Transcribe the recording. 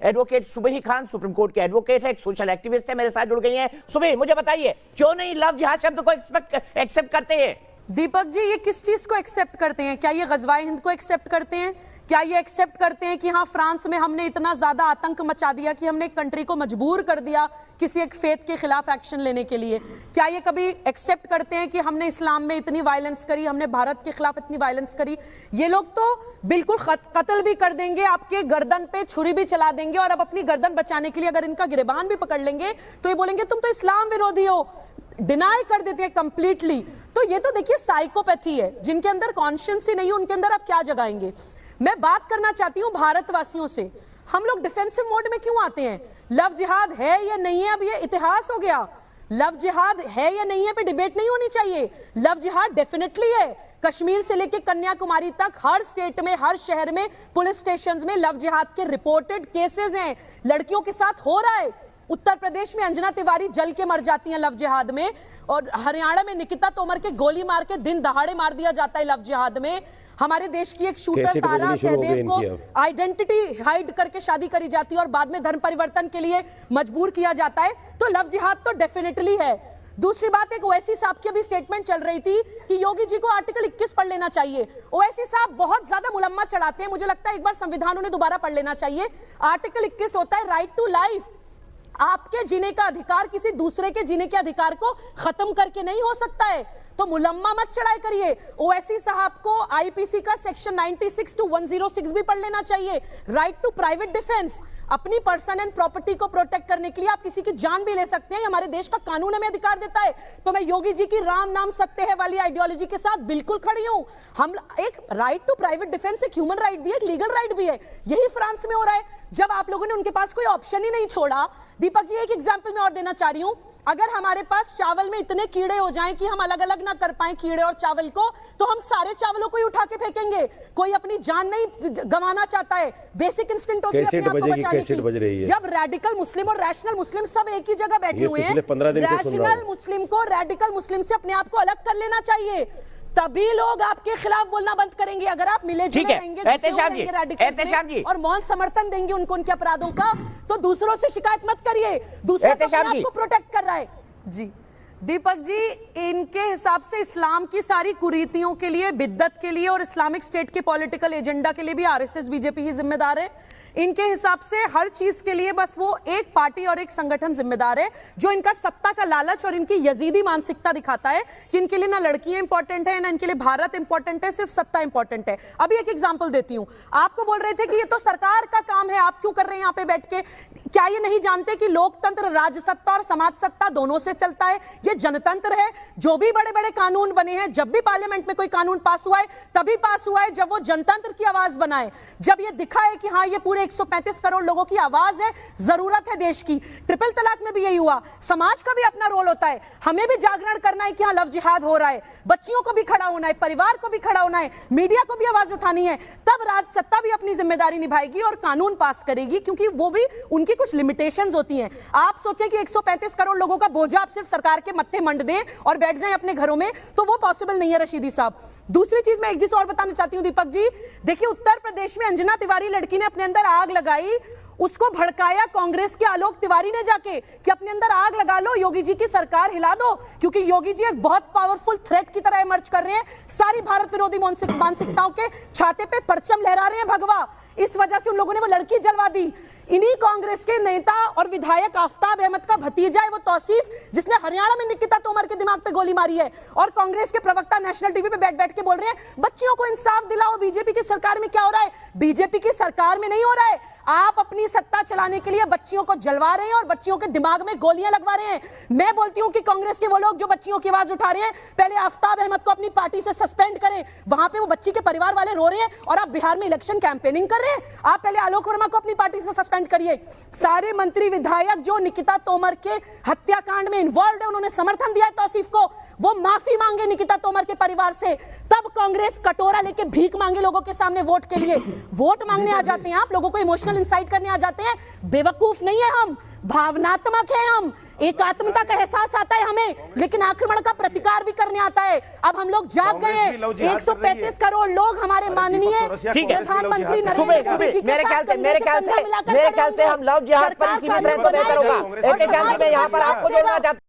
Advocate सुबही Khan, supreme court के advocate है, एक सोशल एक्टिविस्ट है, मेरे साथ जुड़ गई हैं। सुबही, मुझे बताइए क्यों नहीं लव जिहाद शब्द को एक्सेप्ट करते हैं? दीपक जी, ये किस चीज को एक्सेप्ट करते हैं? क्या ये गजवाए हिंद को एक्सेप्ट करते हैं? क्या ये एक्सेप्ट करते हैं कि हाँ, फ्रांस में हमने इतना ज्यादा आतंक मचा दिया कि हमने एक कंट्री को मजबूर कर दिया किसी एक फेथ के खिलाफ एक्शन लेने के लिए? क्या ये कभी एक्सेप्ट करते हैं कि हमने इस्लाम में इतनी वायलेंस करी, हमने भारत के खिलाफ इतनी वायलेंस करी? ये लोग तो बिल्कुल कत्ल भी कर देंगे, आपके गर्दन पे छुरी भी चला देंगे, और अब अपनी गर्दन बचाने के लिए अगर इनका गिरबान भी पकड़ लेंगे तो ये बोलेंगे तुम तो इस्लाम विरोधी हो, डिनाई कर देते हैं कंप्लीटली। तो ये तो देखिए साइकोपैथी है, जिनके अंदर कॉन्शियंस ही नहीं है उनके अंदर आप क्या जगाएंगे? मैं बात करना चाहती हूं भारतवासियों से। हम लोग डिफेंसिव मोड में क्यों आते हैं? लव जिहाद है या नहीं है, अब ये इतिहास हो गया। लव जिहाद है या नहीं है पे डिबेट नहीं होनी चाहिए। लव जिहाद डेफिनेटली है। कश्मीर से लेकर कन्याकुमारी तक हर स्टेट में, हर शहर में, पुलिस स्टेशंस में लव जिहाद के रिपोर्टेड केसेस हैं, लड़कियों के साथ हो रहा है। उत्तर प्रदेश में अंजना तिवारी जल के मर जाती हैं लव जिहाद में, और हरियाणा में निकिता तोमर के गोली मार के दिन दहाड़े मार दिया जाता है लव जिहाद में। हमारे देश की एक शूटर तारा सहदेव को आइडेंटिटी हाइड करके शादी करी जाती है और बाद में धर्म परिवर्तन के लिए मजबूर किया जाता है। तो लव जिहाद तो डेफिनेटली है। दूसरी बात, एक ओवैसी साहब की अभी स्टेटमेंट चल रही थी कि योगी जी को आर्टिकल 21 पढ़ लेना चाहिए। ओवैसी साहब बहुत ज्यादा मुलम्मा चढ़ाते हैं, मुझे लगता है एक बार संविधान उन्हें दोबारा पढ़ लेना चाहिए। आर्टिकल 21 होता है राइट टू लाइफ। आपके जीने का अधिकार किसी दूसरे के जीने के अधिकार को खत्म करके नहीं हो सकता है, तो मुलम्मा मत चढ़ाई करिए। ओवैसी साहब को आईपीसी का सेक्शन 96 to 106 भी पढ़ लेना चाहिए। राइट टू प्राइवेट डिफेंस, अपनी पर्सन एंड प्रॉपर्टी को प्रोटेक्ट करने के लिए आप किसी की जान भी ले सकते हैं, हमारे देश का कानून हमें अधिकार देता है। तो मैं योगी जी की राम नाम सत्य है वाली आइडियोलॉजी के साथ बिल्कुल खड़ी हूं। हम एक राइट टू प्राइवेट डिफेंस एक ह्यूमन राइट भी है, एक लीगल राइट भी है। यही फ्रांस में हो रहा है, जब आप लोगों ने उनके पास कोई ऑप्शन ही नहीं छोड़ा। दीपक जी, एक एग्जांपल मैं और देना चाह रही हूं। अगर हमारे पास चावल में इतने कीड़े हो जाएं कि हम अलग अलग ना कर पाए कीड़े और चावल को, तो हम सारे चावलों को ही उठा के फेंकेंगे। कोई अपनी जान नहीं गंवाना चाहता है, बेसिक इंस्टिंक्ट होती है अपने आप को बचाने की। जब रैडिकल मुस्लिम और रैशनल मुस्लिम सब एक ही जगह बैठे हुए हैं, रैशनल मुस्लिम को रैडिकल मुस्लिम से अपने आप को अलग कर लेना चाहिए, तभी लोग आपके खिलाफ बोलना बंद करेंगे। अगर आप मिले जुले रहेंगे और मौन समर्थन देंगे उनको उनके अपराधों का, तो दूसरों से शिकायत मत करिए। दूसरा तो अपने आप को प्रोटेक्ट कर रहा है। जी दीपक जी, इनके हिसाब से इस्लाम की सारी कुरीतियों के लिए, बिद्दत के लिए और इस्लामिक स्टेट के पॉलिटिकल एजेंडा के लिए भी आरएसएस बीजेपी ही जिम्मेदार है। इनके हिसाब से हर चीज के लिए बस वो एक पार्टी और एक संगठन जिम्मेदार है, जो इनका सत्ता का लालच और इनकी यजीदी मानसिकता दिखाता है कि इनके लिए ना लड़कियां इंपॉर्टेंट है, ना इनके लिए भारत इंपॉर्टेंट है, सिर्फ सत्ता इंपॉर्टेंट है। अभी एक एग्जांपल देती हूं। आपको बोल रहे थे कि ये तो सरकार का काम है, आप क्यों कर रहे हैं यहाँ पे बैठ के? क्या ये नहीं जानते कि लोकतंत्र राज सत्ता और समाज सत्ता दोनों से चलता है? ये जनतंत्र है। जो भी बड़े बड़े कानून बने हैं, जब भी पार्लियामेंट में कोई कानून पास हुआ है, तभी पास हुआ है जब वो जनतंत्र की आवाज बनाए, जब ये दिखा है कि हाँ, ये पूरे 135 करोड़ लोगों की आवाज है, जरूरत है देश की। ट्रिपल तलाक में भी यही हुआ। समाज का भी अपना रोल होता है, हमें भी जागरण करना है कि हाँ, लव जिहाद हो रहा है, बच्चियों को भी खड़ा होना है, परिवार को भी खड़ा होना है, मीडिया को भी आवाज उठानी है। तब राज सत्ता भी अपनी जिम्मेदारी निभाएगी और कानून पास करेगी, क्योंकि वो भी उनकी कुछ लिमिटेशंस होती हैं। आप सोचें कि 135 करोड़ लोगों का बोझा आप सिर्फ सरकार के मत्थे मंड दें और बैठ जाएं अपने घरों में, तो वो पॉसिबल नहीं है रशीदी साहब। दूसरी चीज मैं एक चीज और बताना चाहती हूं दीपक जी, देखिए उत्तर प्रदेश में अंजना तिवारी लड़की ने अपने अंदर आग लगाई, उसको भड़काया कांग्रेस के आलोक तिवारी ने जाके कि अपने अंदर आग लगा लो, योगी जी की सरकार हिला दो, क्योंकि योगी जी एक बहुत पावरफुल थ्रेट की तरह इमर्ज कर रहे हैं, सारी भारत विरोधी मानसिकताओं के छाते पे परचम लहरा रहे हैं भगवा। इस वजह से उन लोगों ने वो लड़की जलवा दी। इन्हीं कांग्रेस के नेता और विधायक आफ्ताब अहमद का भतीजा है वो तौसीफ, जिसने हरियाणा में निकिता तोमर के दिमाग पे गोली मारी है, और कांग्रेस के प्रवक्ता नेशनल टीवी पे बैठ बैठ के बोल रहे हैं बच्चियों को इंसाफ दिलाओ, बीजेपी की सरकार में क्या हो रहा है? बीजेपी की सरकार में नहीं हो रहा है, आप अपनी सत्ता चलाने के लिए बच्चियों को जलवा रहे हैं और बच्चियों के दिमाग में गोलियां लगवा रहे हैं। मैं बोलती हूं कि कांग्रेस के वो लोग जो बच्चियों की आवाज उठा रहे हैं, पहले आफ्ताब अहमद को अपनी पार्टी से सस्पेंड करें, वहां पे वो बच्ची के परिवार वाले रो रहे हैं और आप बिहार में इलेक्शन कैंपेनिंग कर रहे हैं। आप पहले आलोक वर्मा को अपनी पार्टी से सस्पेंड करिए। सारे मंत्री विधायक जो निकिता तोमर के हत्याकांड में इन्वॉल्व है, उन्होंने समर्थन दिया है तौसीफ को, वो माफी मांगे निकिता तोमर के परिवार से। तब कांग्रेस कटोरा लेके भीख मांगे लोगों के सामने वोट के लिए। वोट मांगने आ जाते हैं आप, लोगों को इमोशनल इंसाइट करने आ जाते हैं। बेवकूफ नहीं है हम, भावनात्मक है हम, एकात्मता का एहसास आता है हमें, लेकिन आक्रमण का प्रतिकार भी करने आता है। अब हम लोग जाग गए हैं। 135 करोड़ लोग हमारे माननीय प्रधानमंत्री नरेंद्र मोदी जी के मेरे ख्याल साथ से हम लव जिहाद पर ही सीमित रहे तो बेहतर होगा। एक शांति में यहाँ पर आपको जोड़ना चाहता